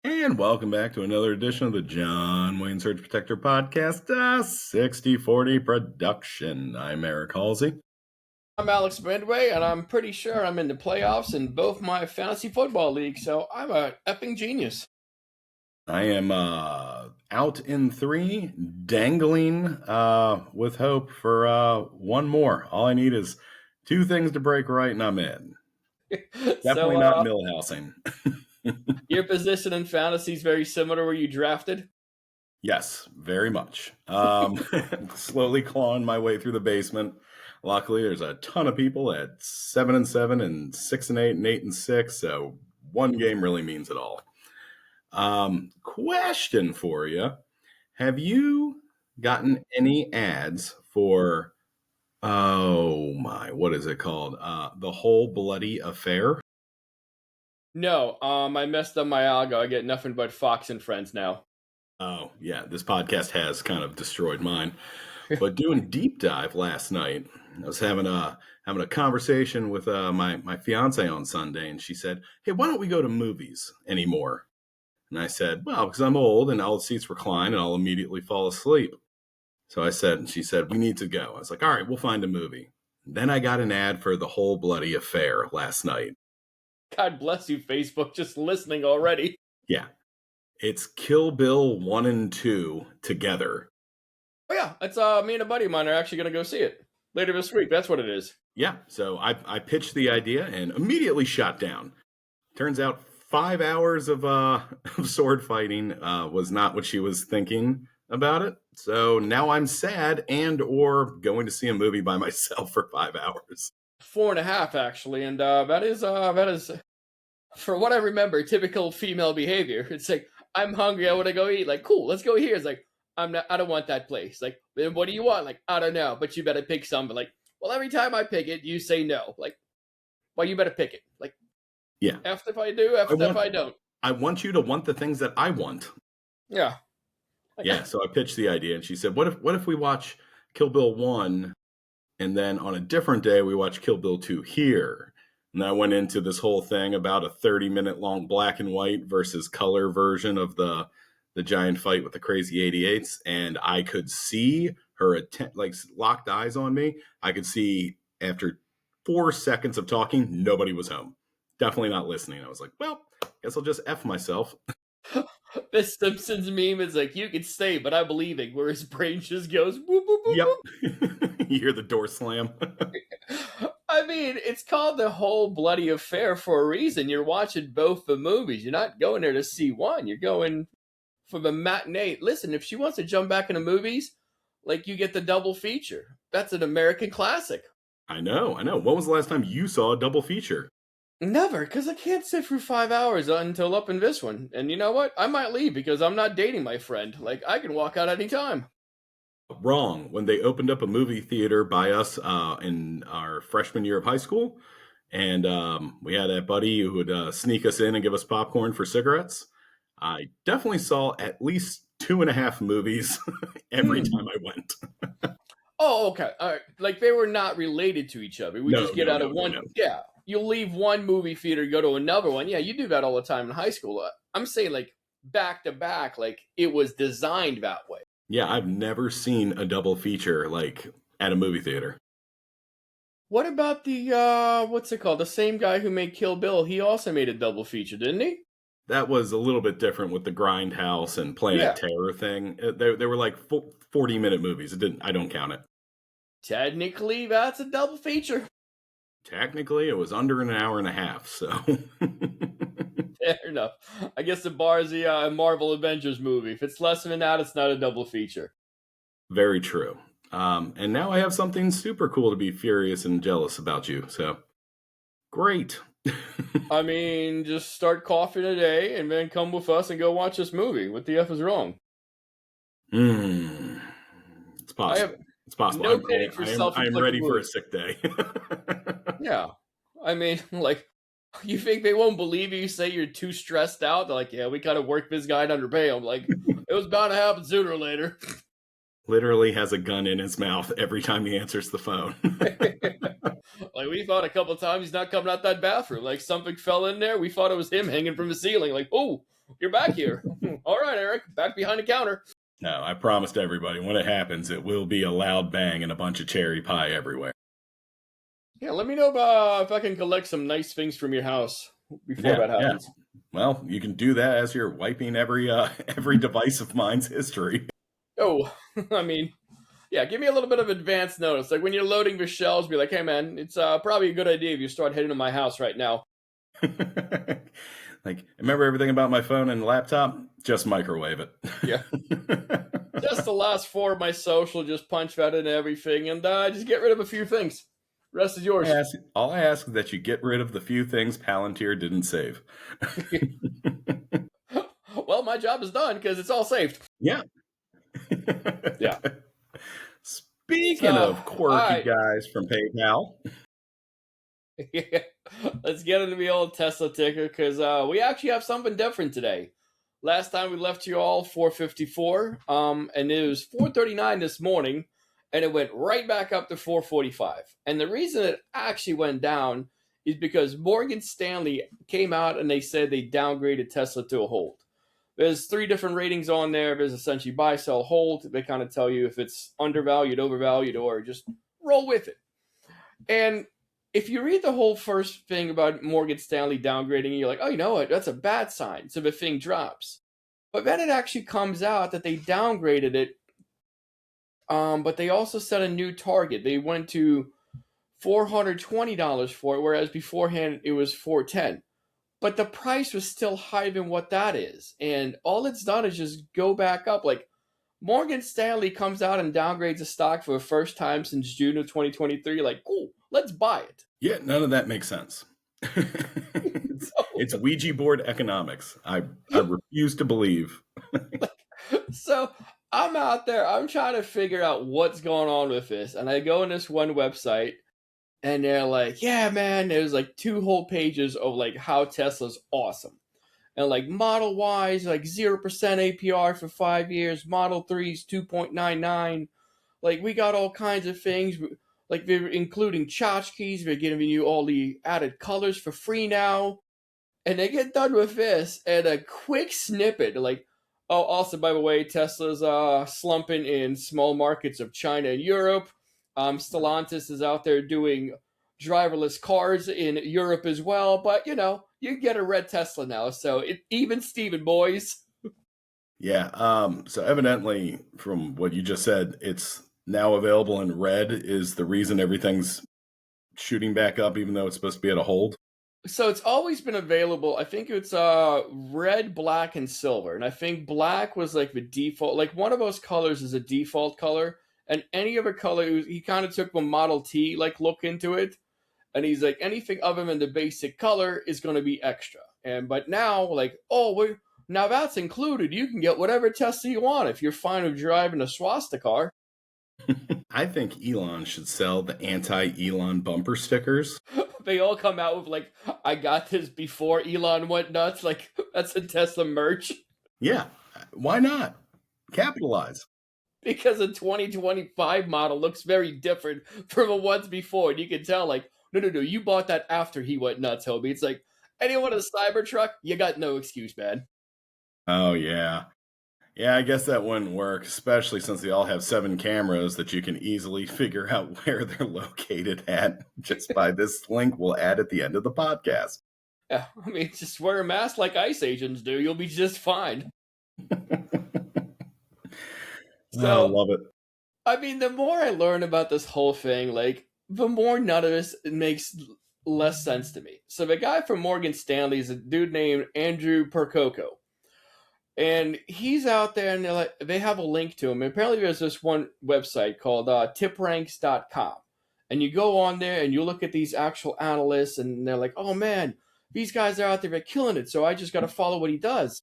And welcome back to another edition of the John Wayne Surge Protector Podcast, a 60/40 production. I'm Eric Halsey. I'm Alex Midway, and I'm pretty sure I'm in the playoffs in both my fantasy football leagues, so I'm a effing genius. I am out in 3, dangling with hope for one more. All I need is 2 things to break right, and I'm in. Definitely not millhousing. Your position in fantasy is very similar where you drafted? Yes, very much. Slowly clawing my way through the basement. Luckily, there's a ton of people at 7-7 and 6-8 and 8-6, so one game really means it all. Question for you: have you gotten any ads for? Oh my, what is it called? The Whole Bloody Affair. No, I messed up my algo. I get nothing but Fox and Friends now. Oh yeah, this podcast has kind of destroyed mine. But doing deep dive last night, I was having a conversation with my fiance on Sunday, and she said, "Hey, why don't we go to movies anymore?" And I said, "Well, because I'm old and all the seats recline, and I'll immediately fall asleep." So I said, and she said, "We need to go." I was like, "All right, we'll find a movie." Then I got an ad for The Whole Bloody Affair last night. God bless you, Facebook, just listening already. Yeah, it's Kill Bill 1 and 2 together. Oh yeah, it's me and a buddy of mine are actually going to go see it later this week. That's what it is. Yeah, so I pitched the idea and immediately shot down. Turns out 5 hours of sword fighting was not what she was thinking about it. So now I'm sad and or going to see a movie by myself for 5 hours. 4.5 actually, and that is for what I remember typical female behavior. It's like, I'm hungry, I want to go eat. Like, cool, let's go here. It's like, I don't want that place. Like, then what do you want? Like, I don't know, but you better pick something. Like, well, every time I pick it, you say no. Like, well, you better pick it. Like, yeah. F if I do, F if I don't. I want you to want the things that I want. Yeah. Yeah, so I pitched the idea, and she said, what if we watch Kill Bill 1, and then on a different day, we watch Kill Bill 2 here? And I went into this whole thing about a 30-minute long black and white versus color version of the giant fight with the crazy 88s. And I could see her locked eyes on me. I could see after 4 seconds of talking, nobody was home. Definitely not listening. I was like, well, guess I'll just F myself. This Simpsons meme is like, you can stay, but I'm leaving, where his brain just goes, boop, boop, boop, yep. boop. You hear the door slam. I mean, it's called The Whole Bloody Affair for a reason. You're watching both the movies. You're not going there to see one. You're going for the matinee. Listen, if she wants to jump back into movies, like, you get the double feature. That's an American classic. I know. When was the last time you saw a double feature? Never, because I can't sit through 5 hours until up in this one. And you know what? I might leave because I'm not dating my friend. Like, I can walk out anytime. Wrong. When they opened up a movie theater by us in our freshman year of high school, and we had a buddy who would sneak us in and give us popcorn for cigarettes, I definitely saw at least 2.5 movies every time I went. Oh, okay. All right. Like, they were not related to each other. We just get out of one. No. Yeah. You'll leave one movie theater, go to another one. Yeah, you do that all the time in high school. I'm saying, like, back to back, like, it was designed that way. Yeah, I've never seen a double feature, like, at a movie theater. What about the, what's it called? The same guy who made Kill Bill, he also made a double feature, didn't he? That was a little bit different with the Grindhouse and Planet Terror thing. They were like 40-minute movies. I don't count it. Technically, that's a double feature. Technically, it was under an hour and a half, so. Fair enough. I guess the bar is the Marvel Avengers movie. If it's less than that, it's not a double feature. Very true. And now I have something super cool to be furious and jealous about you, so. Great. I mean, just start coughing a day and then come with us and go watch this movie. What the F is wrong? It's possible. It's possible. No I'm ready for a sick day. Yeah. I mean, like, you think they won't believe you say you're too stressed out? They're like, yeah, we kind of worked this guy to underpay him. Like, it was bound to happen sooner or later. Literally has a gun in his mouth every time he answers the phone. Like, we thought a couple of times he's not coming out that bathroom. Like, something fell in there. We thought it was him hanging from the ceiling. Like, oh, You're back here. All right, Eric, back behind the counter. No, I promised everybody when it happens, it will be a loud bang and a bunch of cherry pie everywhere. Yeah, let me know if I can collect some nice things from your house before that Yeah. happens. Well, you can do that as you're wiping every device of mine's history. Oh, I mean, yeah, give me a little bit of advance notice. Like when you're loading your shelves, be like, hey man, it's probably a good idea if you start heading to my house right now. Like, remember everything about my phone and laptop? Just microwave it. Yeah. Just the last four of my social, just punch that in everything, and just get rid of a few things. Rest is yours. All I ask is that you get rid of the few things Palantir didn't save. Well, my job is done because it's all saved. Yeah. Yeah. Speaking of quirky guys from PayPal. Yeah. Let's get into the old Tesla ticker because we actually have something different today. Last time we left you all 454, and it was 439 this morning, and it went right back up to 445. And the reason it actually went down is because Morgan Stanley came out and they said they downgraded Tesla to a hold. There's three different ratings on there. There's essentially buy, sell, hold. They kind of tell you if it's undervalued, overvalued, or just roll with it. And if you read the whole first thing about Morgan Stanley downgrading, you're like, oh, you know what? That's a bad sign. So the thing drops. But then it actually comes out that they downgraded it. But they also set a new target. They went to $420 for it, whereas beforehand it was $410. But the price was still higher than what that is. And all it's done is just go back up. Like Morgan Stanley comes out and downgrades a stock for the first time since June of 2023. Like, cool, let's buy it. Yeah, none of that makes sense. It's Ouija board economics. I refuse to believe. So I'm out there. I'm trying to figure out what's going on with this. And I go in this one website and they're like, yeah, man, there's like 2 whole pages of like how Tesla's awesome. And like Model Y's like 0% APR for 5 years. Model 3's 2.99. Like we got all kinds of things. Like they're including tchotchkes. They're giving you all the added colors for free now. And they get done with this and a quick snippet. Like, oh, also, by the way, Tesla's slumping in small markets of China and Europe. Stellantis is out there doing driverless cars in Europe as well. But, you know, you can get a red Tesla now. So even Steven, boys. Yeah. So evidently, from what you just said, it's now available in red is the reason everything's shooting back up, even though it's supposed to be at a hold. So it's always been available. I think it's red, black, and silver. And I think black was like the default. Like one of those colors is a default color. And any other color, he kind of took the Model T like look into it. And he's like, anything other than the basic color is going to be extra. But now, like, now that's included. You can get whatever Tesla you want if you're fine with driving a swastika car. I think Elon should sell the anti-Elon bumper stickers. They all come out with like, I got this before Elon went nuts. Like, that's a Tesla merch. Yeah, why not? Capitalize. Because the 2025 model looks very different from the ones before. And you can tell, like, no, you bought that after he went nuts, Hobie. It's like, anyone in a Cybertruck, you got no excuse, man. Oh, yeah. Yeah, I guess that wouldn't work, especially since they all have 7 cameras that you can easily figure out where they're located at just by this link we'll add at the end of the podcast. Yeah, I mean, just wear a mask like ICE agents do. You'll be just fine. I love it. I mean, the more I learn about this whole thing, like, the more none of this makes less sense to me. So the guy from Morgan Stanley is a dude named Andrew Percoco. And he's out there, and they have a link to him. And apparently there's this one website called tipranks.com. And you go on there, and you look at these actual analysts, and they're like, oh, man, these guys are out there, they're killing it, so I just got to follow what he does.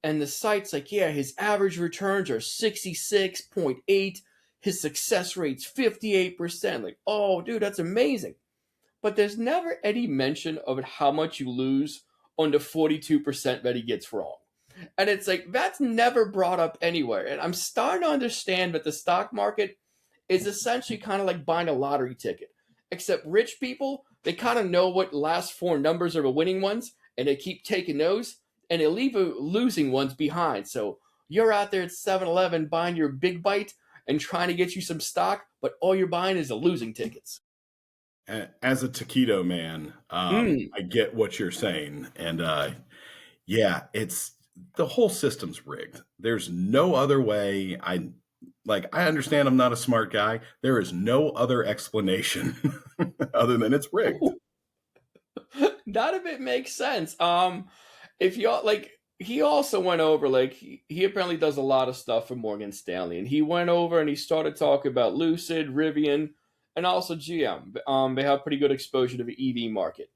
And the site's like, yeah, his average returns are 66.8. His success rate's 58%. Like, oh, dude, that's amazing. But there's never any mention of how much you lose on the 42% that he gets wrong. And it's like, that's never brought up anywhere. And I'm starting to understand that the stock market is essentially kind of like buying a lottery ticket. Except rich people, they kind of know what last 4 numbers are the winning ones, and they keep taking those. and they leave losing ones behind. So you're out there at 7-Eleven buying your big bite and trying to get you some stock, but all you're buying is the losing tickets. As a taquito man, Mm. I get what you're saying, and yeah, it's the whole system's rigged. There's no other way. I understand I'm not a smart guy. There is no other explanation other than it's rigged. None of it makes sense. If y'all like, he also went over like he apparently does a lot of stuff for Morgan Stanley, and he went over and he started talking about Lucid, Rivian, and also GM. They have pretty good exposure to the EV market.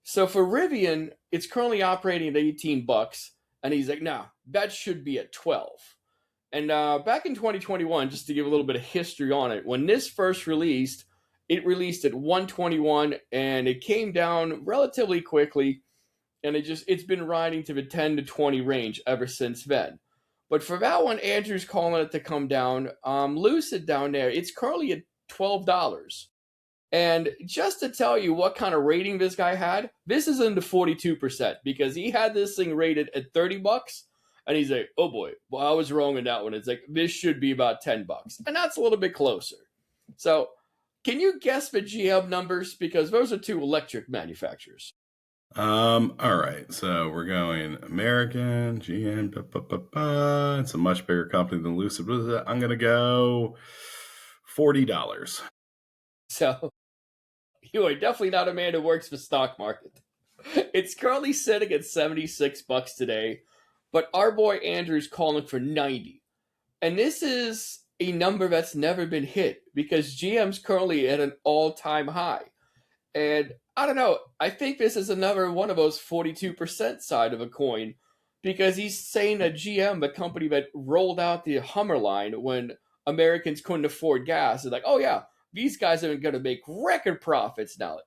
So for Rivian, it's currently operating at $18, and he's like, "No, that should be at 12." And back in 2021, just to give a little bit of history on it, when this first released, it released at 121, and it came down relatively quickly, and it's been riding to the 10 to 20 range ever since then. But for that one, Andrew's calling it to come down. Lucid down there, it's currently at $12. And just to tell you what kind of rating this guy had, this is in the 42% because he had this thing rated at $30, and he's like, "Oh boy, well I was wrong in that one." It's like this should be about $10, and that's a little bit closer. So, can you guess the GM numbers because those are two electric manufacturers? All right, so we're going American GM. It's a much bigger company than Lucid. I'm gonna go $40. So you are definitely not a man who works the stock market. It's currently sitting at $76 today, but our boy Andrew's calling for 90. And this is a number that's never been hit because GM's currently at an all-time high. And I don't know, I think this is another one of those 42% side of a coin because he's saying that GM, the company that rolled out the Hummer line when Americans couldn't afford gas, is like, "Oh yeah, these guys are going to make record profits now." It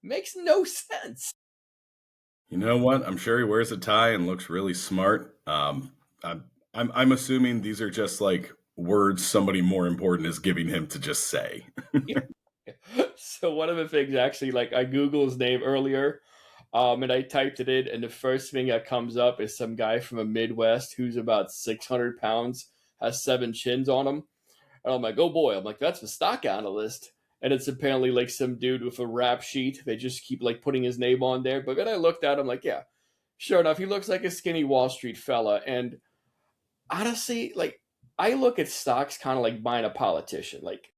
makes no sense. You know what? I'm sure he wears a tie and looks really smart. I'm assuming these are just like words somebody more important is giving him to just say. So one of the things actually, like I Googled his name earlier, and I typed it in, and the first thing that comes up is some guy from the Midwest who's about 600 pounds, has seven chins on him. And I'm like, "Oh boy," I'm like, "That's the stock analyst." And it's apparently like some dude with a rap sheet. They just keep like putting his name on there. But then I looked at him like, yeah, sure enough, he looks like a skinny Wall Street fella. And honestly, like I look at stocks kind of like buying a politician. Like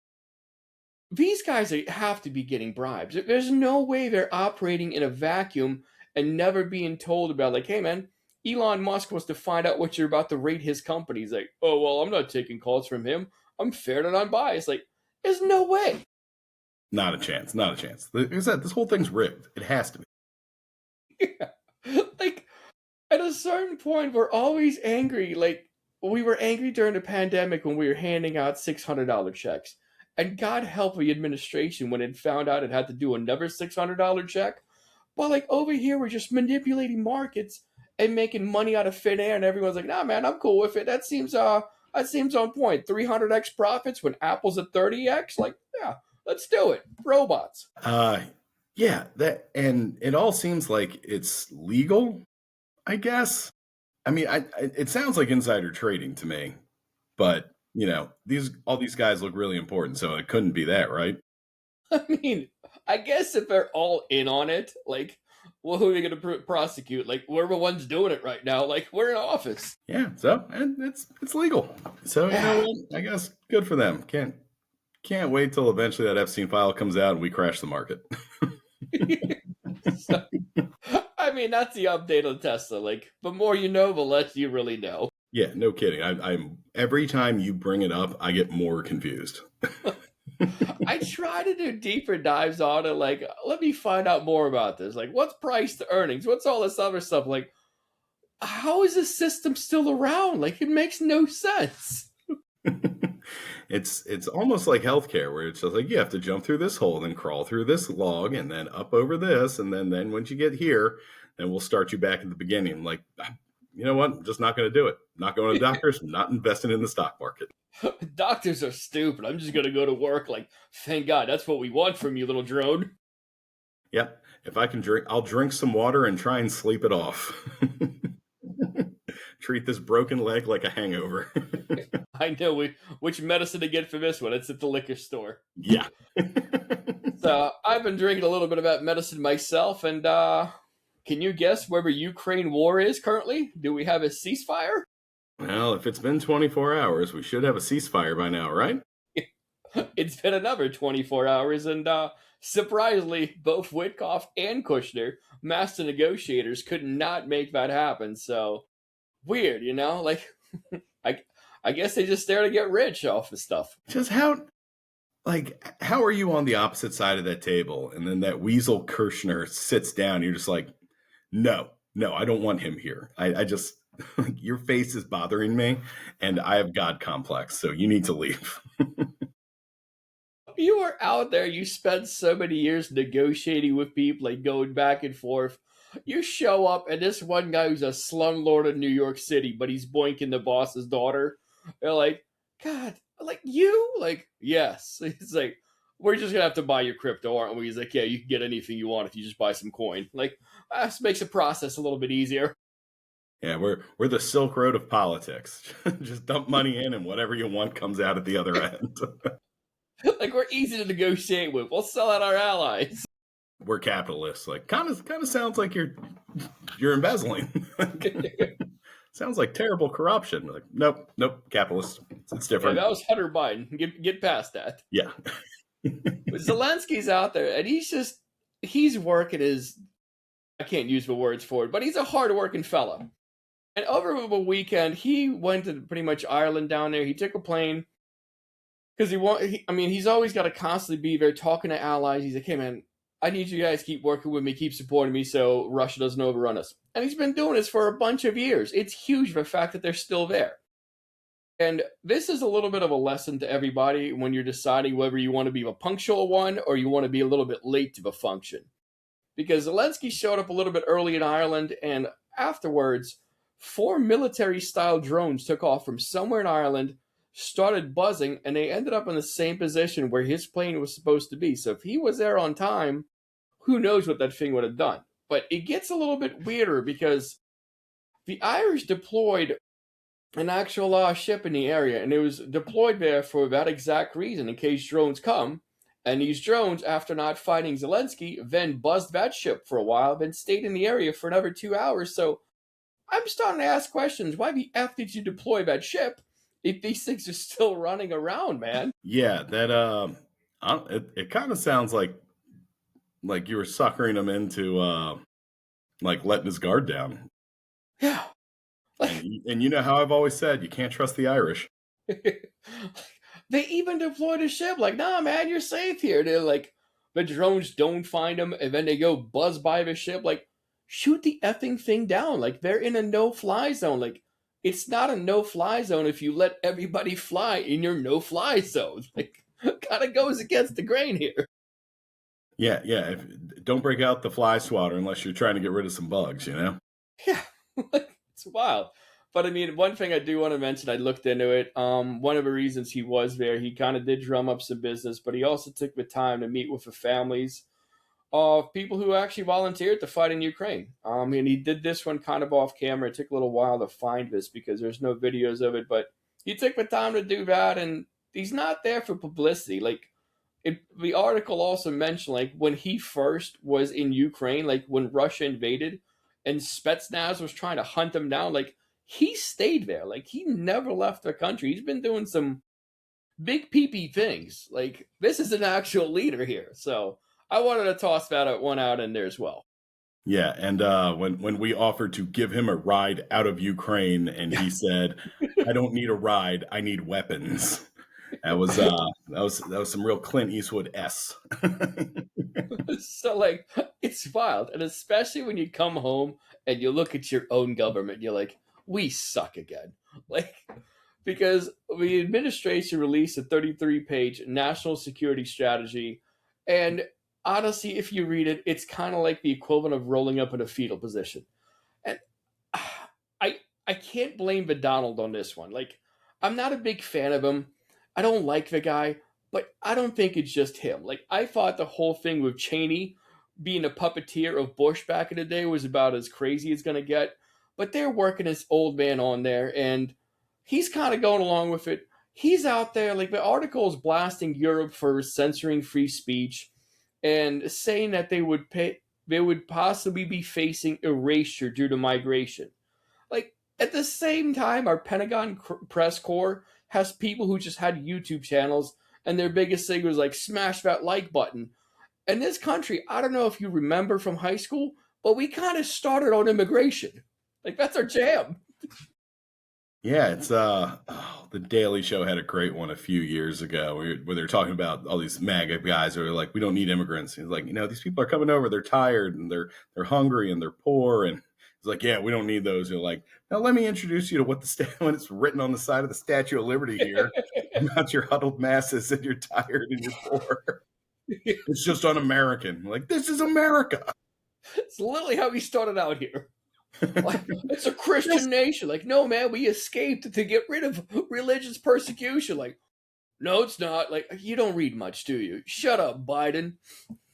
these guys have to be getting bribes. There's no way they're operating in a vacuum and never being told about, like, "Hey, man, Elon Musk wants to find out what you're about to rate his company." He's like, "Oh, well, I'm not taking calls from him. I'm fair and unbiased." Like, there's no way. Not a chance. Not a chance. Like I said, this whole thing's rigged. It has to be. Yeah. Like, at a certain point, we're always angry. Like, we were angry during the pandemic when we were handing out $600 checks. And God help the administration when it found out it had to do another $600 check. But like over here, we're just manipulating markets and making money out of thin air, and everyone's like, "Nah, man, I'm cool with it. That seems on point. 300x profits when Apple's at 30x. Like, yeah, let's do it. Robots." Uh, yeah, that and it all seems like it's legal, I guess. I mean, it sounds like insider trading to me, but these all these guys look really important, so it couldn't be that, right? I mean, I guess if they're all in on it, like, well, who are they going to prosecute? Like, we're the ones doing it right now. Like, we're in office. Yeah, so and it's legal. So you know Yeah. what? I guess good for them. Can't wait till eventually that Epstein file comes out and we crash the market. So, I mean, that's the update on Tesla. Like, the more you know, the less you really know. Yeah, no kidding. I'm every time you bring it up, I get more confused. I try to do deeper dives on it. Like, let me find out more about this. Like, what's price to earnings? What's all this other stuff? Like, how is this system still around? Like, it makes no sense. It's almost like healthcare where it's just like you have to jump through this hole, then crawl through this log, and then up over this, and then once you get here, then we'll start you back at the beginning. Like, you know what? I'm just not going to do it. Not going to doctors. Not investing in the stock market. Doctors are stupid. I'm just gonna go to work. Like, thank God, that's what we want from you, little drone. Yep. If I can drink, I'll drink some water and try and sleep it off. treat this broken leg like a hangover. I know which medicine to get for this one. It's at the liquor store. Yeah. So I've been drinking a little bit about medicine myself, and can you guess where the Ukraine war is currently? Do we have a ceasefire? Well, if it's been 24 hours, we should have a ceasefire by now, right? It's been another 24 hours, and surprisingly, both Witkoff and Kushner, master negotiators, could not make that happen. So weird, you know? Like, I, I guess they just there to get rich off the stuff. Just how are you on the opposite side of that table? And then that weasel Kirshner sits down. You're just like, no, I don't want him here. I just, your face is bothering me, and I have God complex, so you need to leave. You were out there, you spent so many years negotiating with people, like going back and forth. You show up, and this one guy who's a slumlord of New York City, but he's boinking the boss's daughter. They're like, God, like you? Like, yes. It's like, we're just gonna have to buy your crypto, aren't we? He's like, yeah, you can get anything you want if you just buy some coin. Like, this makes the process a little bit easier. Yeah, we're the Silk Road of politics. Just dump money in, and whatever you want comes out at the other end. Like, we're easy to negotiate with. We'll sell out our allies. We're capitalists. Like, kind of sounds like you're embezzling. Sounds like terrible corruption. Like, nope, capitalist. It's Yeah, different. that was Hunter Biden. Get past that. Yeah. But Zelensky's out there, and he's working his, I can't use the words for it, but he's a hard-working fella. And over the weekend, he went to pretty much Ireland down there. He took a plane because he's always got to constantly be there talking to allies. He's like, hey, man, I need you guys to keep working with me, keep supporting me so Russia doesn't overrun us. And he's been doing this for a bunch of years. It's huge, the fact that they're still there. And this is a little bit of a lesson to everybody when you're deciding whether you want to be a punctual one or you want to be a little bit late to the function. Because Zelensky showed up a little bit early in Ireland, and afterwards, 4 military-style drones took off from somewhere in Ireland, started buzzing, and they ended up in the same position where his plane was supposed to be. So if he was there on time, who knows what that thing would have done. But it gets a little bit weirder because the Irish deployed an actual ship in the area, and it was deployed there for that exact reason, in case drones come. And these drones, after not fighting Zelensky, then buzzed that ship for a while, then stayed in the area for another 2 hours. So I'm starting to ask questions. Why the F did you deploy that ship if these things are still running around, man? Yeah, that it kind of sounds like you were suckering him into like letting his guard down. Yeah. And you know how I've always said, you can't trust the Irish. They even deployed a ship. Like, nah, man, you're safe here. They're like, the drones don't find them, and then they go buzz by the ship. Like, shoot the effing thing down. Like, they're in a no-fly zone. Like, it's not a no-fly zone if you let everybody fly in your no-fly zone. Like, kind of goes against the grain here. Yeah. Don't break out the fly swatter unless you're trying to get rid of some bugs, you know? Yeah, it's wild. But I mean, one thing I do want to mention, I looked into it. One of the reasons he was there, he kind of did drum up some business, but he also took the time to meet with the families of people who actually volunteered to fight in Ukraine. And he did this one kind of off camera. It took a little while to find this because there's no videos of it, but he took the time to do that, and he's not there for publicity. Like, the article also mentioned, like, when he first was in Ukraine, like when Russia invaded and Spetsnaz was trying to hunt him down, like, he stayed there. Like, he never left the country. He's been doing some big peepee things. Like, this is an actual leader here. So I wanted to toss that one out in there as well. Yeah, and when we offered to give him a ride out of Ukraine, and he said, "I don't need a ride. I need weapons." That was some real Clint Eastwood S. So, like, it's wild. And especially when you come home and you look at your own government, you're like, we suck again. Like, because the administration released a 33-page national security strategy. And honestly, if you read it, it's kind of like the equivalent of rolling up in a fetal position. And I can't blame the Donald on this one. Like, I'm not a big fan of him. I don't like the guy, but I don't think it's just him. Like, I thought the whole thing with Cheney being a puppeteer of Bush back in the day was about as crazy as going to get. but they're working this old man on there, and he's kind of going along with it. He's out there, like the article is blasting Europe for censoring free speech and saying that they would possibly be facing erasure due to migration. Like at the same time, our Pentagon press corps has people who just had YouTube channels, and their biggest thing was like smash that like button. In this country, I don't know if you remember from high school, but we kind of started on immigration. Like that's our jam. Yeah, it's the Daily Show had a great one a few years ago where they're talking about all these MAGA guys who are like, we don't need immigrants. He's like, these people are coming over, they're tired and they're hungry and they're poor, and it's like, yeah, we don't need those. You're like, now let me introduce you to what when it's written on the side of the Statue of Liberty here about your huddled masses and you're tired and you're poor. It's just un-American. Like, this is America. It's literally how we started out here. Like, it's a Christian nation. Like, no, man, we escaped to get rid of religious persecution. Like, no, it's not. Like, you don't read much, do you? Shut up, Biden.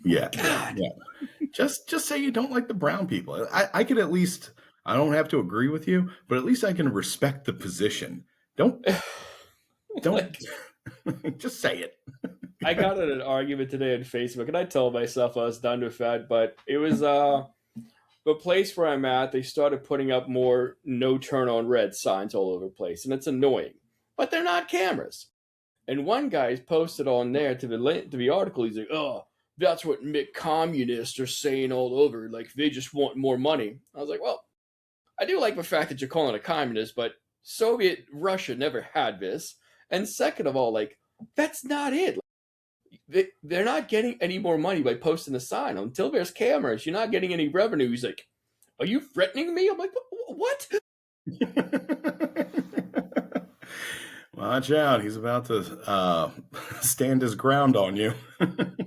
Yeah, God. yeah. Just say you don't like the brown people. I can at least, I don't have to agree with you, but at least I can respect the position. Don't Like, just say it. I got in an argument today on Facebook, and I told myself I was done with that, but it was the place where I'm at. They started putting up more no turn on red signs all over the place, and it's annoying. But they're not cameras. And one guy's posted on there to the article. He's like, "Oh, that's what communists are saying all over. Like they just want more money." I was like, "Well, I do like the fact that you're calling it communist, but Soviet Russia never had this. And second of all, like that's not it. They're not getting any more money by posting a sign. Until there's cameras, you're not getting any revenue." He's like, "Are you threatening me?" I'm like, "What?" Watch out. He's about to stand his ground on you.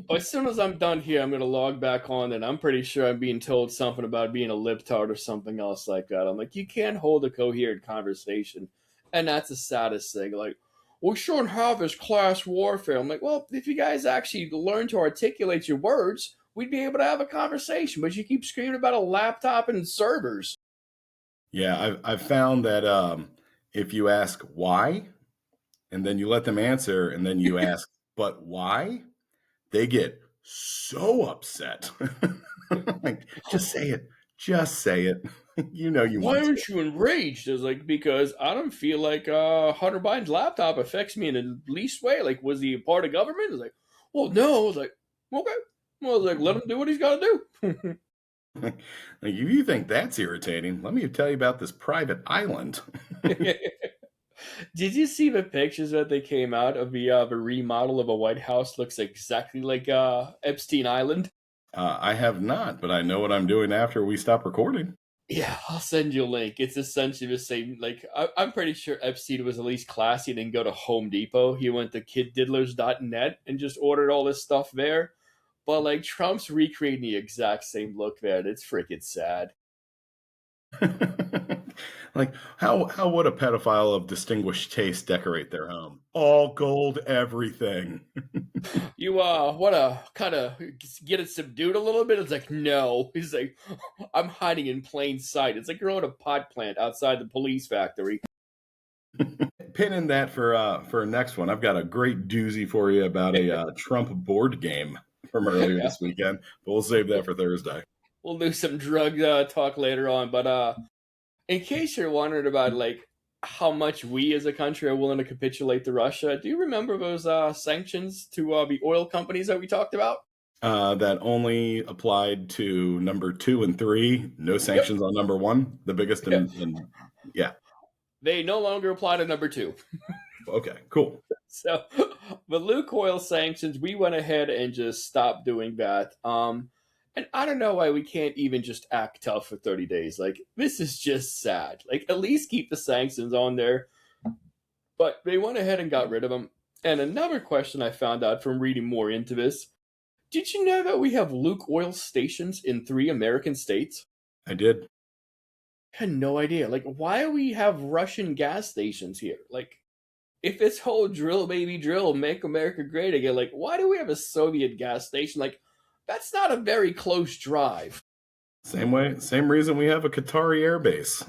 As soon as I'm done here, I'm going to log back on, and I'm pretty sure I'm being told something about being a libtard or something else like that. I'm like, you can't hold a coherent conversation. And that's the saddest thing. Like, we shouldn't have this class warfare. I'm like, well, if you guys actually learn to articulate your words, we'd be able to have a conversation. But you keep screaming about a laptop and servers. Yeah, I've found that if you ask why, and then you let them answer, and then you ask, but why? They get so upset. Like, just say it. Just say it. You Why want to. aren't you enraged? It's like, because I don't feel like Hunter Biden's laptop affects me in the least way. Like, was he a part of government? It's like, well, no. I was like, okay. Well, I was like, let him do what he's got to do. Like, if you think that's irritating, let me tell you about this private island. Did you see the pictures that they came out of the remodel of a White House? Looks exactly like Epstein Island. I have not, but I know what I'm doing after we stop recording. Yeah, I'll send you a link. It's essentially the same. Like, I'm pretty sure Epstein was at least classy and didn't go to Home Depot. He went to kiddiddlers.net and just ordered all this stuff there. But, like, Trump's recreating the exact same look there, and it's freaking sad. Like, how would a pedophile of distinguished taste decorate their home? All gold, everything. You want to kind of get it subdued a little bit? It's like, no. He's like, I'm hiding in plain sight. It's like growing a pot plant outside the police factory. Pin in that for next one. I've got a great doozy for you about a Trump board game from earlier this weekend, but we'll save that for Thursday. We'll do some drug talk later on. But in case you're wondering about like how much we as a country are willing to capitulate to Russia, do you remember those sanctions to the oil companies that we talked about? That only applied to number 2 and 3. No sanctions on number 1, the biggest. Yeah. They no longer apply to number 2. Okay, cool. So the Lukoil sanctions, we went ahead and just stopped doing that. And I don't know why we can't even just act tough for 30 days. Like, this is just sad. Like, at least keep the sanctions on there. But they went ahead and got rid of them. And another question I found out from reading more into this, did you know that we have Lukoil stations in 3 American states? I did. I had no idea. Like, why do we have Russian gas stations here? Like, if this whole drill, baby, drill, make America great again, like, why do we have a Soviet gas station? Like, that's not a very close drive. Same reason we have a Qatari airbase.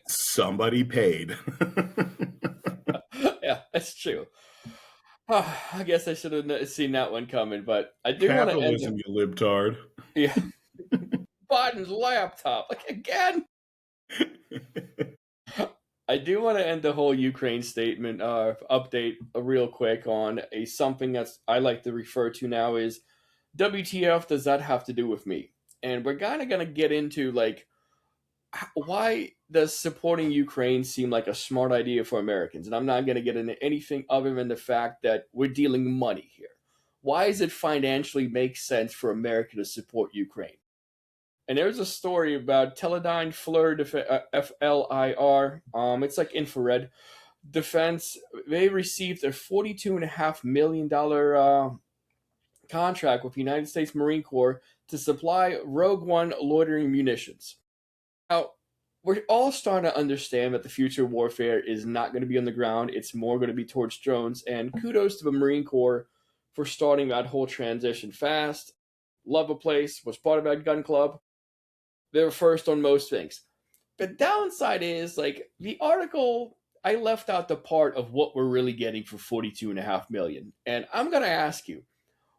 Somebody paid. Yeah, that's true. I guess I should have seen that one coming, but I do want to end. Capitalism, you libtard. Yeah, Biden's laptop, like again. I do want to end the whole Ukraine statement update real quick on a something that's I like to refer to now is WTF does that have to do with me? And we're kind of going to get into like why does supporting Ukraine seem like a smart idea for Americans? And I'm not going to get into anything other than the fact that we're dealing money here. Why does it financially make sense for America to support Ukraine? And there's a story about Teledyne FLIR, FLIR. It's like infrared defense. They received a $42.5 million contract with the United States Marine Corps to supply Rogue One loitering munitions. Now, we're all starting to understand that the future of warfare is not going to be on the ground. It's more going to be towards drones. And kudos to the Marine Corps for starting that whole transition fast. Love a place, was part of that gun club. They were first on most things. The downside is, like, the article, I left out the part of what we're really getting for 42.5 million. And I'm going to ask you,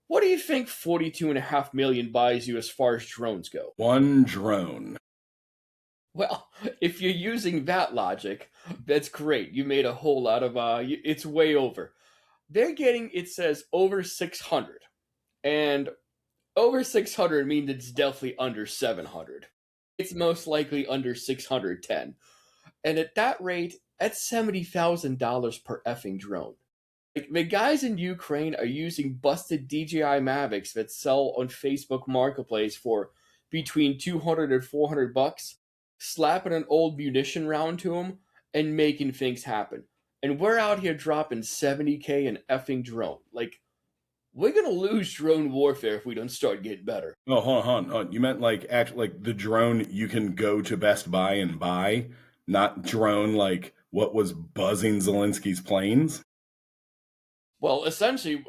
what do you think 42.5 million buys you as far as drones go? One drone. Well, if you're using that logic, that's great. You made a whole lot of it's way over. They're getting, it says over 600. And over 600 means it's definitely under 700. It's most likely under 610. And at that rate, that's $70,000 per effing drone. Like, the guys in Ukraine are using busted DJI Mavics that sell on Facebook Marketplace for between 200 and 400 bucks, slapping an old munition round to them and making things happen. And we're out here dropping 70K an effing drone. Like, we're gonna lose drone warfare if we don't start getting better. Oh, hold on. You meant like actually like the drone you can go to Best Buy and buy, not drone like what was buzzing Zelensky's planes? Well, essentially,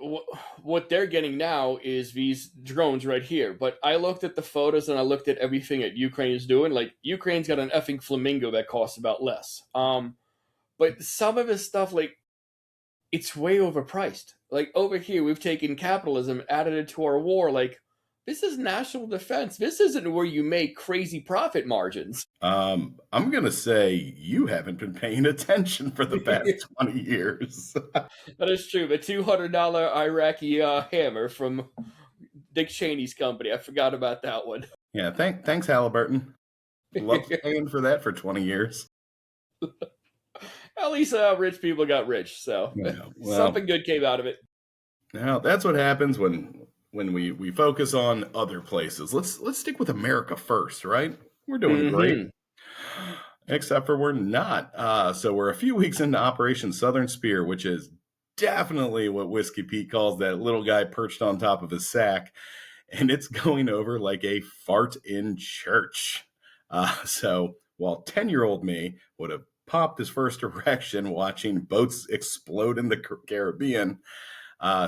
what they're getting now is these drones right here. But I looked at the photos and I looked at everything that Ukraine is doing. Like, Ukraine's got an effing flamingo that costs about less. But some of this stuff, like, it's way overpriced. Like, over here, we've taken capitalism, added it to our war. Like, this is national defense. This isn't where you make crazy profit margins. I'm gonna say you haven't been paying attention for the past 20 years. That is true. The $200 Iraqi hammer from Dick Cheney's company. I forgot about that one. Yeah, thanks, Halliburton. Love paying for that for 20 years. At least rich people got rich, so Yeah, well, something good came out of it. now that's what happens when we focus on other places. Let's stick with America first, right? We're doing great. Except for we're not. So we're a few weeks into Operation Southern Spear, which is definitely what Whiskey Pete calls that little guy perched on top of his sack. And it's going over like a fart in church. So while 10-year-old me would have popped his first erection watching boats explode in the Caribbean,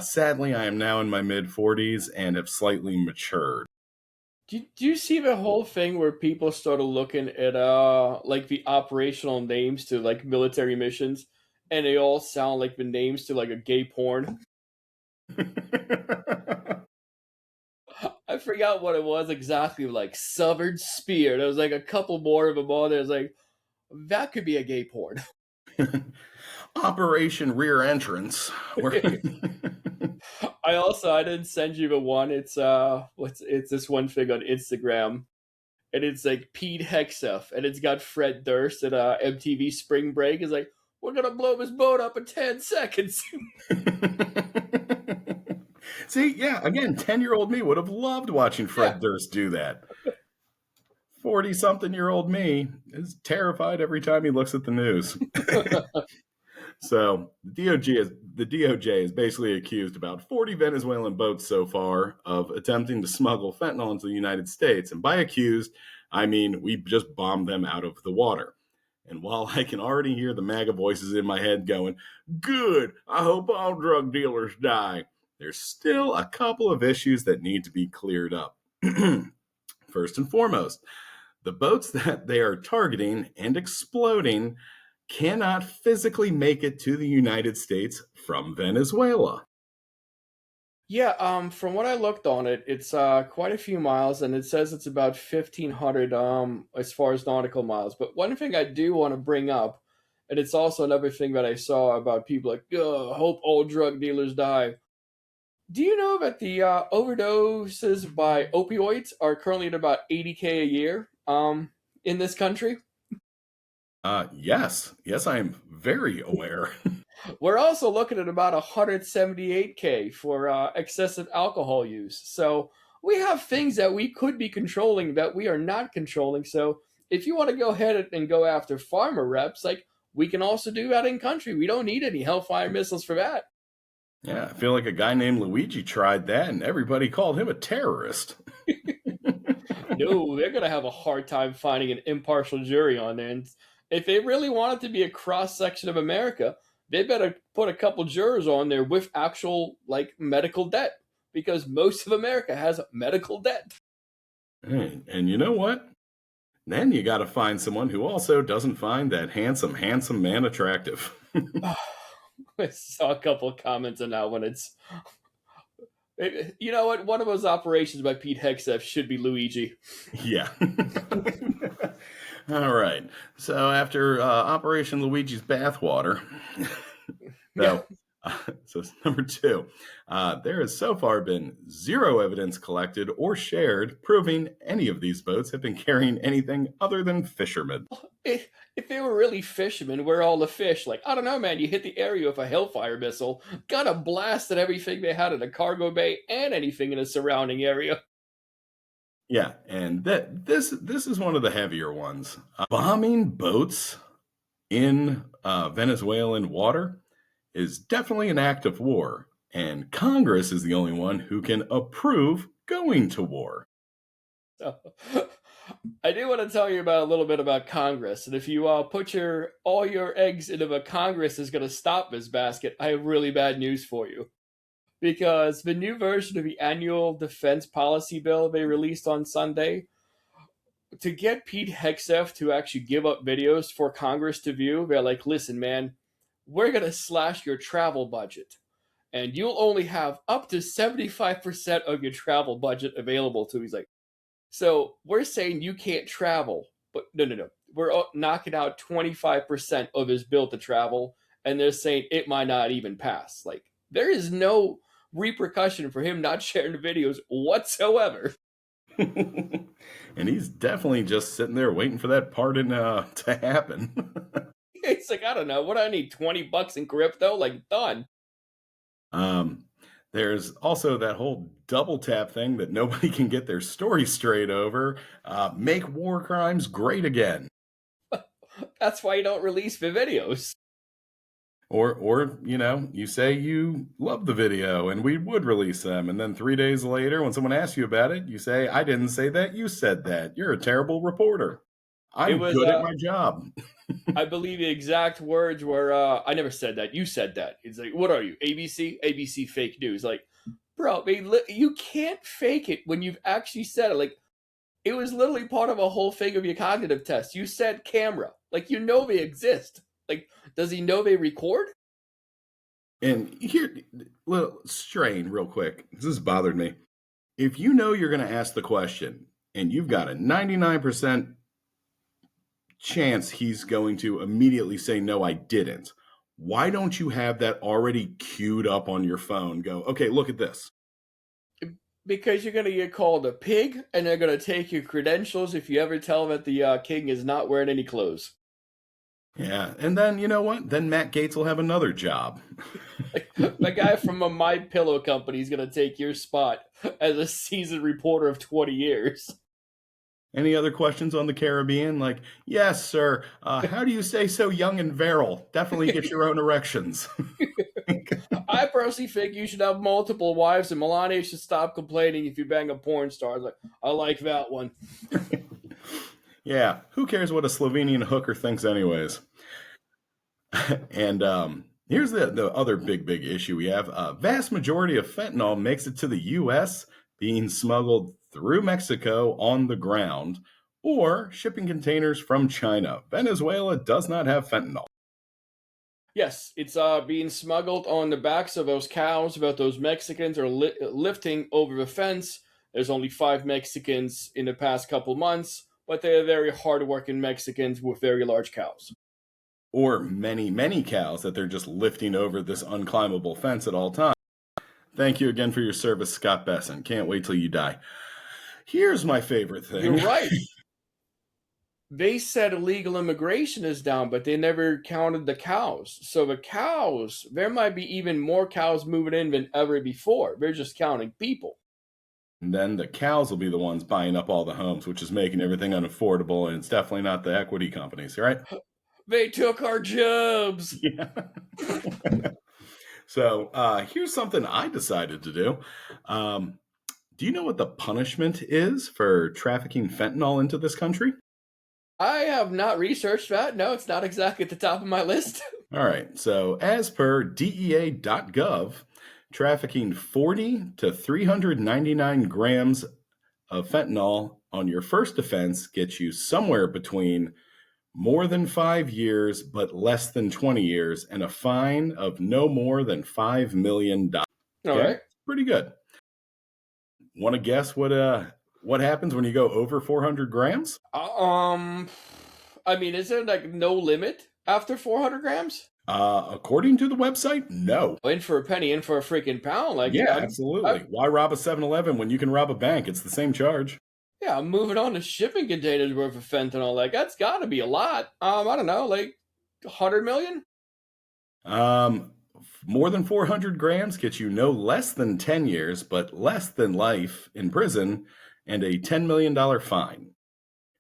sadly, I am now in my mid-40s and have slightly matured. Do you see the whole thing where people started looking at like the operational names to like military missions, and they all sound like the names to like a gay porn? I forgot what it was exactly, like Southern Spear. There was like a couple more of them on there. It's like, that could be a gay porn. Operation Rear Entrance. I didn't send you the one. It's it's this one thing on Instagram, and it's like Pete Hegseth, and it's got Fred Durst at MTV Spring Break. Is like, we're gonna blow this boat up in 10 seconds. See, yeah, again, 10-year-old me would have loved watching Fred Durst do that. 40-something-year-old me is terrified every time he looks at the news. So the DOJ is basically accused about 40 Venezuelan boats so far of attempting to smuggle fentanyl into the United States. And by accused, I mean we just bombed them out of the water. And while I can already hear the MAGA voices in my head going, good, I hope all drug dealers die, there's still a couple of issues that need to be cleared up. First and foremost, The boats that they are targeting and exploding cannot physically make it to the United States from Venezuela. Yeah, from what I looked on it, it's quite a few miles, and it says it's about 1,500 as far as nautical miles. But one thing I do want to bring up, and it's also another thing that I saw about people like, "Ugh, hope all drug dealers die." Do you know that the overdoses by opioids are currently at about 80K a year in this country? Yes, I am very aware. We're also looking at about 178K for excessive alcohol use. So we have things that we could be controlling that we are not controlling. So if you want to go ahead and go after farmer reps, like we can also do that in country. We don't need any hellfire missiles for that. Yeah, I feel like a guy named Luigi tried that and everybody called him a terrorist. No, they're going to have a hard time finding an impartial jury on there. And if they really want it to be a cross section of America, they better put a couple jurors on there with actual like medical debt because most of America has medical debt. And you know what? Then you got to find someone who also doesn't find that handsome man attractive. I saw a couple of comments on that one. You know what? One of those operations by Pete Hegseth should be Luigi. Yeah. All right. So after Operation Luigi's bathwater, Yeah. so so number two, there has so far been zero evidence collected or shared proving any of these boats have been carrying anything other than fishermen. If they were really fishermen, where are all the fish? Like, I don't know, man. You hit the area with a Hellfire missile, got a blast at everything they had in the cargo bay and anything in the surrounding area. Yeah, and this is one of the heavier ones. Bombing boats in Venezuelan water is definitely an act of war, and Congress is the only one who can approve going to war. So, I do want to tell you about a little bit about Congress, and if you put your all your eggs into the Congress is going to stop this basket, I have really bad news for you. Because the new version of the annual defense policy bill they released on Sunday, to get Pete Hegseth to actually give up videos for Congress to view, they're like, listen, man, we're going to slash your travel budget. And you'll only have up to 75% of your travel budget available to. He's like, so we're saying you can't travel. But no. We're knocking out 25% of his bill to travel. And they're saying it might not even pass. Like, there is no repercussion for him not sharing the videos whatsoever. And he's definitely just sitting there waiting for that pardon to happen. It's like, I don't know, what do I need? $20 in crypto? Like, done. um, there's also that whole double tap thing that nobody can get their story straight over. Make war crimes great again. That's why you don't release the videos. Or you say you love the video and we would release them, and then 3 days later, when someone asks you about it, you say, "I didn't say that. You said that. You're a terrible reporter. It I'm was, good at my job." I believe the exact words were, I never said that. You said that. It's like, what are you, ABC? ABC fake news. Like, bro, you can't fake it when you've actually said it. Like, it was literally part of a whole thing of your cognitive test. You said camera. Like, you know they exist. Like, does he know they record? And here, little strain real quick. This has bothered me. If you know you're going to ask the question and you've got a 99% chance he's going to immediately say, "No, I didn't," why don't you have that already queued up on your phone? Go, okay, look at this. Because you're going to get called a pig and they're going to take your credentials if you ever tell them that the king is not wearing any clothes. Yeah, and then you know what? Then Matt Gaetz will have another job. Like, the guy from a My Pillow company is going to take your spot as a seasoned reporter of 20 years. Any other questions on the Caribbean? Like, yes, sir. How do you stay so young and virile? Definitely get your own erections. I personally think you should have multiple wives, and Melania should stop complaining if you bang a porn star. I like that one. Yeah, who cares what a Slovenian hooker thinks, anyways? And here's the other big issue we have. A vast majority of fentanyl makes it to the U.S., being smuggled through Mexico on the ground, Or shipping containers from China. Venezuela does not have fentanyl. Yes, it's being smuggled on the backs of those cows. About those Mexicans are lifting over the fence. There's only 5 Mexicans in the past couple months, but they're very hardworking Mexicans with very large cows. Or many, many cows that they're just lifting over this unclimbable fence at all times. Thank you again for your service, Scott Besson. Can't wait till you die. Here's my favorite You're thing. right. They said illegal immigration is down, but they never counted the cows. So the cows, there might be even more cows moving in than ever before. They're just counting people. And then the cows will be the ones buying up all the homes, which is making everything unaffordable. And it's definitely not the equity companies, right? They took our jobs. Yeah. So here's something I decided to do. Do you know what the punishment is for trafficking fentanyl into this country? I have not researched that. No, it's not exactly at the top of my list. All right. So, as per DEA.gov, trafficking 40 to 399 grams of fentanyl on your first offense gets you somewhere between more than 5 years, but less than 20 years, and a fine of no more than $5 million. All Okay. right. Pretty good. Want to guess what happens when you go over 400 grams? I mean, is there like no limit after 400 grams? According to the website, no. In for a penny, in for a freaking pound. Like, Yeah, absolutely. Why rob a 7-Eleven when you can rob a bank? It's the same charge. yeah, I'm moving on to shipping containers worth of fentanyl. Like, that's got to be a lot. I don't know, like 100 million? More than 400 grams gets you no less than 10 years, but less than life in prison and a $10 million fine.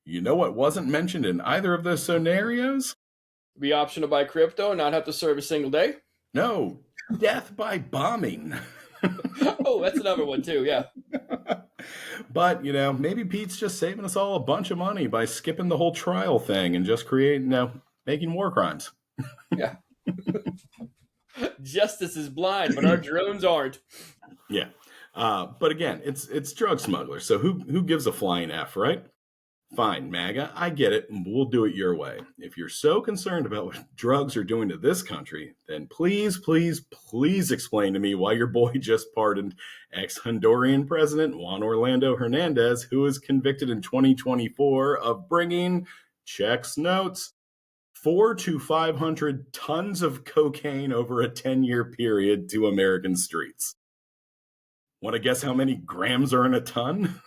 You know what wasn't mentioned in either of those scenarios? The option to buy crypto and not have to serve a single day? No, death by bombing. Oh, that's another one too, yeah. But, maybe Pete's just saving us all a bunch of money by skipping the whole trial thing and just making war crimes. Yeah. Justice is blind, but our drones aren't. Yeah. But again, it's drug smugglers. So who gives a flying F, right? Fine, MAGA, I get it. We'll do it your way. If you're so concerned about what drugs are doing to this country, then please, please, please explain to me why your boy just pardoned ex-Honduran President Juan Orlando Hernandez, who was convicted in 2024 of bringing, checks notes, 400 to 500 tons of cocaine over a 10-year period to American streets. Want to guess how many grams are in a ton?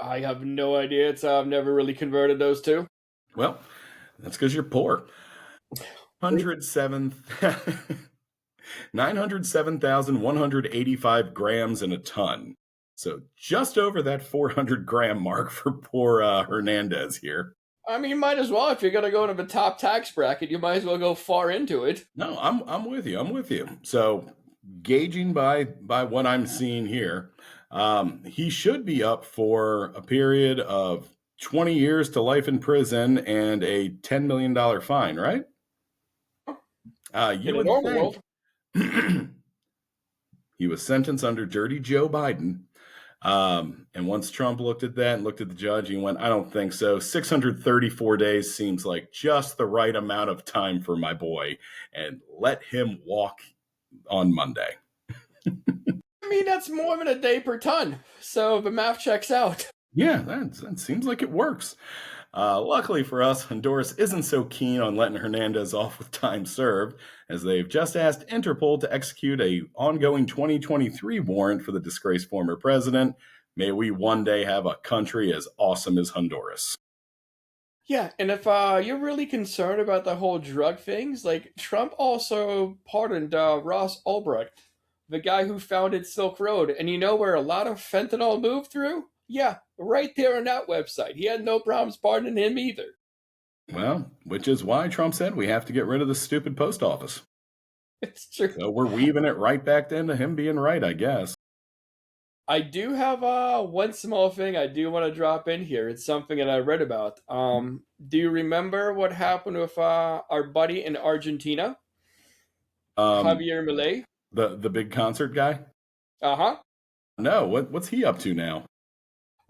I have no idea. I've never really converted those two. Well, that's because you're poor. 907,185 grams in a ton. So just over that 400 gram mark for poor Hernandez here. I mean, might as well. If you're going to go into the top tax bracket, you might as well go far into it. No, I'm with you. I'm with you. So gauging by what I'm seeing here, he should be up for a period of 20 years to life in prison and a $10 million fine, right? You in a normal think world. he was sentenced under Dirty Joe Biden. And once Trump looked at that and looked at the judge, he went, I don't think so. 634 days seems like just the right amount of time for my boy, and let him walk on Monday. I mean, that's more than a day per ton. So the math checks out. Yeah, that seems like it works. Luckily for us, Honduras isn't so keen on letting Hernandez off with time served, as they've just asked Interpol to execute a ongoing 2023 warrant for the disgraced former president. May we one day have a country as awesome as Honduras. Yeah, and if you're really concerned about the whole drug things, like Trump also pardoned Ross Ulbricht, the guy who founded Silk Road, and you know where a lot of fentanyl moved through? Yeah, right there on that website. He had no problems pardoning him either. Well, which is why Trump said we have to get rid of the stupid post office. It's true. So we're weaving it right back into him being right, I guess. I do have one small thing I do want to drop in here. It's something that I read about. Do you remember what happened with our buddy in Argentina, Javier Milei? The big concert guy? Uh-huh. No, what's he up to now?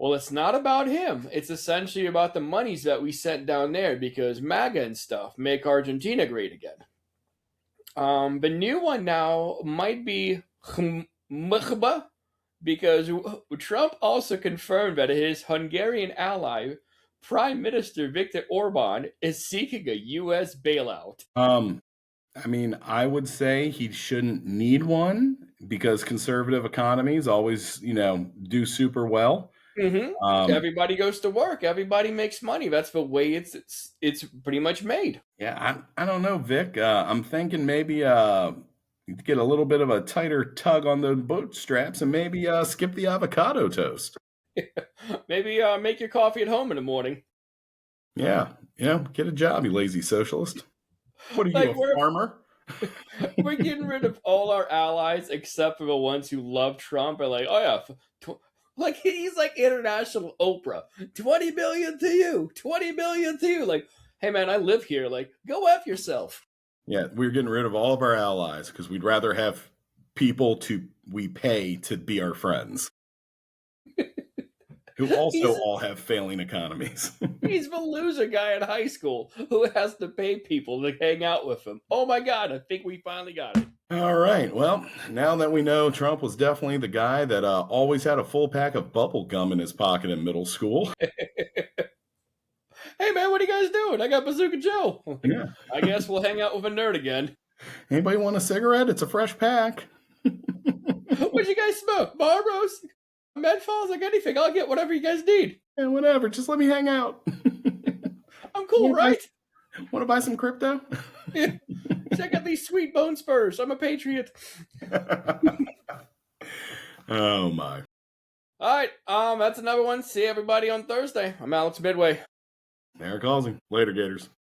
Well, it's not about him. It's essentially about the monies that we sent down there because MAGA and stuff make Argentina great again. The new one now might be Mkhba because Trump also confirmed that his Hungarian ally, Prime Minister Viktor Orban, is seeking a U.S. bailout. I mean, I would say he shouldn't need one because conservative economies always, do super well. Mm-hmm. Um, Everybody goes to work. Everybody makes money. That's the way it's pretty much made. yeah, I don't know, Vic. I'm thinking maybe get a little bit of a tighter tug on the bootstraps and maybe skip the avocado toast. Maybe make your coffee at home in the morning. Yeah, get a job, you lazy socialist. What are you, Like a farmer? we're getting rid of all our allies except for the ones who love Trump and like, oh yeah, like he's like international Oprah. 20 billion to you, 20 billion to you. Like, hey man, I live here. Like, go F yourself. Yeah, we're getting rid of all of our allies because we'd rather have people we pay to be our friends who also He's all have failing economies. he's the loser guy in high school who has to pay people to hang out with him. Oh my god, I think we finally got it. All right. Well, now that we know Trump was definitely the guy that always had a full pack of bubble gum in his pocket in middle school. Hey man, what are you guys doing? I got Bazooka Joe. Yeah. I guess we'll hang out with a nerd again. Anybody want a cigarette? It's a fresh pack. What you guys smoke? Marlboros? Menthols? Like anything. I'll get whatever you guys need. Yeah, whatever. Just let me hang out. I'm cool, right? Want to buy some crypto? Yeah. Check out these sweet bone spurs. I'm a patriot. Oh my. All right. That's another one. See everybody on Thursday. I'm Alex Midway. There calls him. Later, Gators.